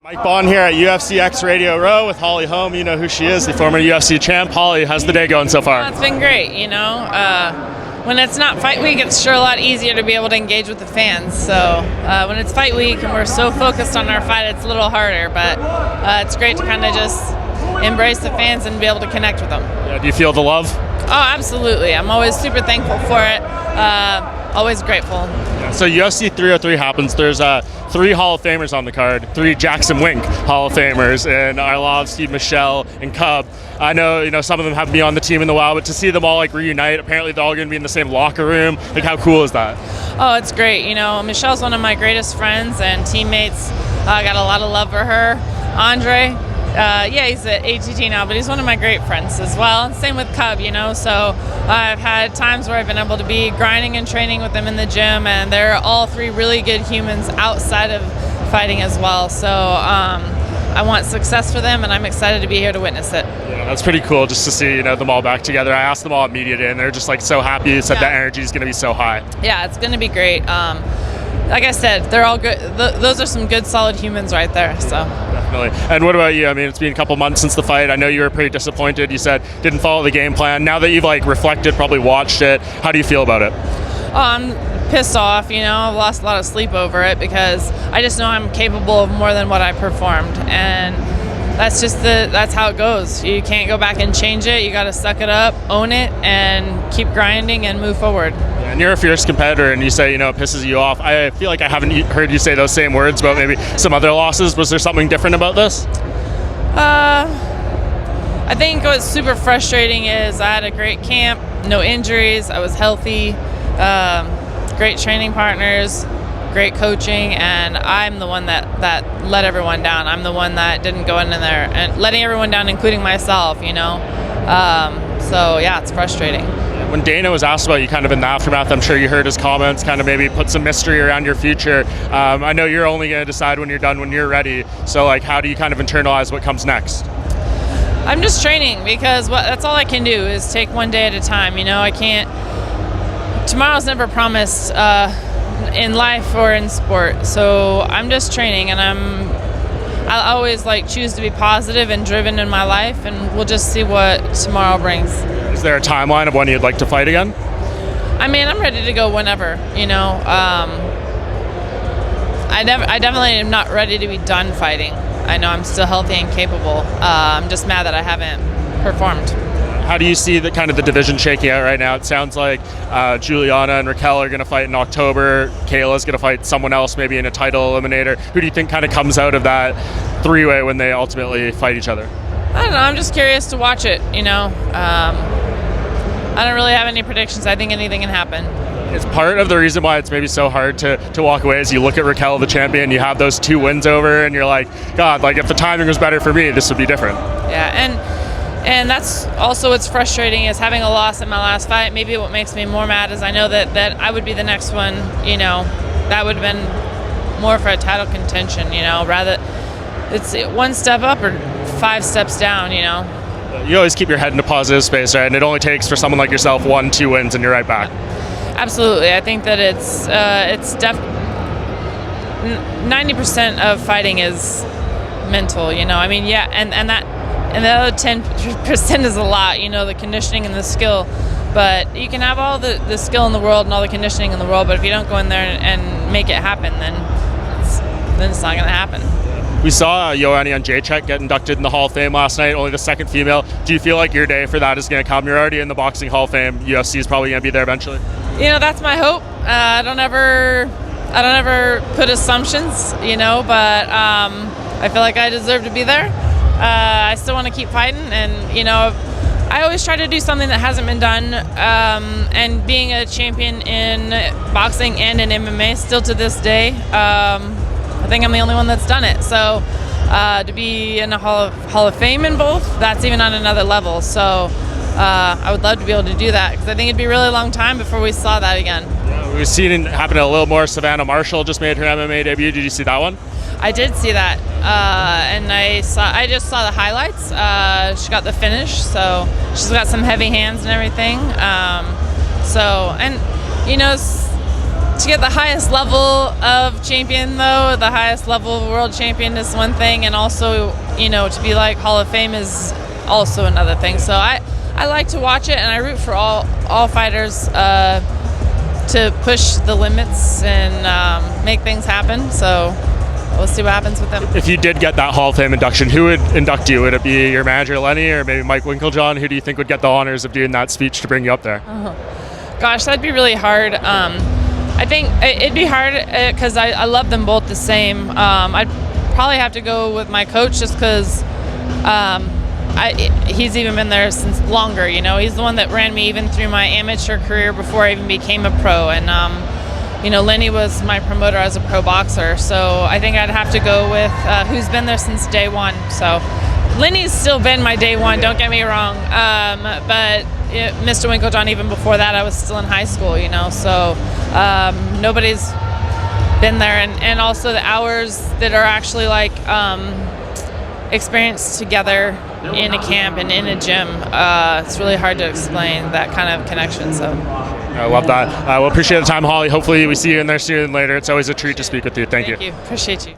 Mike Bohn here at UFC X Radio Row with Holly Holm. You know who she is, the former UFC champ. Holly, how's the day going so far? It's been great, When it's not fight week, it's sure a lot easier to be able to engage with the fans. So when it's fight week and we're so focused on our fight, it's a little harder. But it's great to kind of just embrace the fans and be able to connect with them. Yeah, do you feel the love? Oh, absolutely. I'm always super thankful for it. Always grateful. Yeah, so UFC 303 happens. There's 3 Hall of Famers on the card, 3 Jackson Wink Hall of Famers, and Arlovsky, Michelle, and Cub. I know, some of them haven't been on the team in a while, but to see them all reunite, apparently they're all going to be in the same locker room. How cool is that? Oh, it's great. Michelle's one of my greatest friends and teammates. I got a lot of love for her. Andre, he's at ATT now, but he's one of my great friends as well. And same with Cub, So I've had times where I've been able to be grinding and training with them in the gym, and they're all 3 really good humans outside of fighting as well. So I want success for them, and I'm excited to be here to witness it. Yeah, that's pretty cool just to see, them all back together. I asked them all at media day, and they're just so happy. They said that energy is going to be so high. Yeah, it's going to be great. Like I said, they're all good. Those are some good, solid humans right there. So definitely. And what about you? It's been a couple months since the fight. I know you were pretty disappointed. You said didn't follow the game plan. Now that you've reflected, probably watched it, how do you feel about it? Oh, I'm pissed off. I've lost a lot of sleep over it because I just know I'm capable of more than what I performed, and that's how it goes. You can't go back and change it. You got to suck it up, own it, and keep grinding and move forward. And you're a fierce competitor, and you say, it pisses you off. I feel like I haven't heard you say those same words about maybe some other losses. Was there something different about this? I think what's super frustrating is I had a great camp, no injuries, I was healthy, great training partners, great coaching, and I'm the one that let everyone down. I'm the one that didn't go in there and letting everyone down, including myself, So, it's frustrating. When Dana was asked about you kind of in the aftermath, I'm sure you heard his comments, kind of maybe put some mystery around your future. I know you're only going to decide when you're done, when you're ready. So, how do you kind of internalize what comes next? I'm just training because that's all I can do is take one day at a time. I can't. Tomorrow's never promised in life or in sport. So I'm just training, and I always choose to be positive and driven in my life, and we'll just see what tomorrow brings. Is there a timeline of when you'd like to fight again? I'm ready to go whenever, I definitely am not ready to be done fighting. I know I'm still healthy and capable. I'm just mad that I haven't performed. How do you see the division shaking out right now? It sounds like Juliana and Raquel are going to fight in October. Kayla's going to fight someone else, maybe in a title eliminator. Who do you think kind of comes out of that 3-way when they ultimately fight each other? I don't know. I'm just curious to watch it, I don't really have any predictions. I think anything can happen. It's part of the reason why it's maybe so hard to walk away as you look at Raquel, the champion, you have those 2 wins over, and you're like, God, if the timing was better for me, this would be different. Yeah, and that's also what's frustrating is having a loss in my last fight. Maybe what makes me more mad is I know that I would be the next one, that would have been more for a title contention, rather it's 1 step up or 5 steps down, You always keep your head in a positive space, right? And it only takes for someone like yourself 1-2 wins and you're right back. Absolutely. I think that it's 90% of fighting is mental, and the other 10% is a lot, the conditioning and the skill. But you can have all the skill in the world and all the conditioning in the world, but if you don't go in there and make it happen, then it's not going to happen. We saw Joanna Jędrzejczyk get inducted in the Hall of Fame last night, only the 2nd female. Do you feel like your day for that is going to come? You're already in the Boxing Hall of Fame. UFC is probably going to be there eventually. That's my hope. I don't ever put assumptions, but I feel like I deserve to be there. I still want to keep fighting, and I always try to do something that hasn't been done, and being a champion in boxing and in MMA still to this day, I think I'm the only one that's done it. So to be in a Hall of Fame in both, that's even on another level. So I would love to be able to do that because I think it'd be a really long time before we saw that again. Yeah, we've seen it happen a little more. Savannah Marshall just made her MMA debut. Did you see that one? I did see that, and I just saw the highlights. She got the finish, so she's got some heavy hands and everything. to get the highest level of champion, though, the highest level of world champion is one thing, and also, to be like Hall of Fame is also another thing. So I like to watch it, and I root for all fighters to push the limits and make things happen. So we'll see what happens with them. If you did get that Hall of Fame induction, who would induct you? Would it be your manager, Lenny, or maybe Mike Winklejohn? Who do you think would get the honors of doing that speech to bring you up there? Gosh, that'd be really hard. I think it'd be hard because I love them both the same. I'd probably have to go with my coach just because he's even been there since longer. He's the one that ran me even through my amateur career before I even became a pro. And Lenny was my promoter as a pro boxer, so I think I'd have to go with who's been there since day one. So Lenny's still been my day one, don't get me wrong, but Mr. Winklejohn, even before that, I was still in high school, so nobody's been there. And also the hours that are actually like experienced together in a camp and in a gym, it's really hard to explain that kind of connection. So I love that. We'll appreciate the time, Holly. Hopefully we see you in there sooner than later. It's always a treat to speak with you. Thank you. Appreciate you.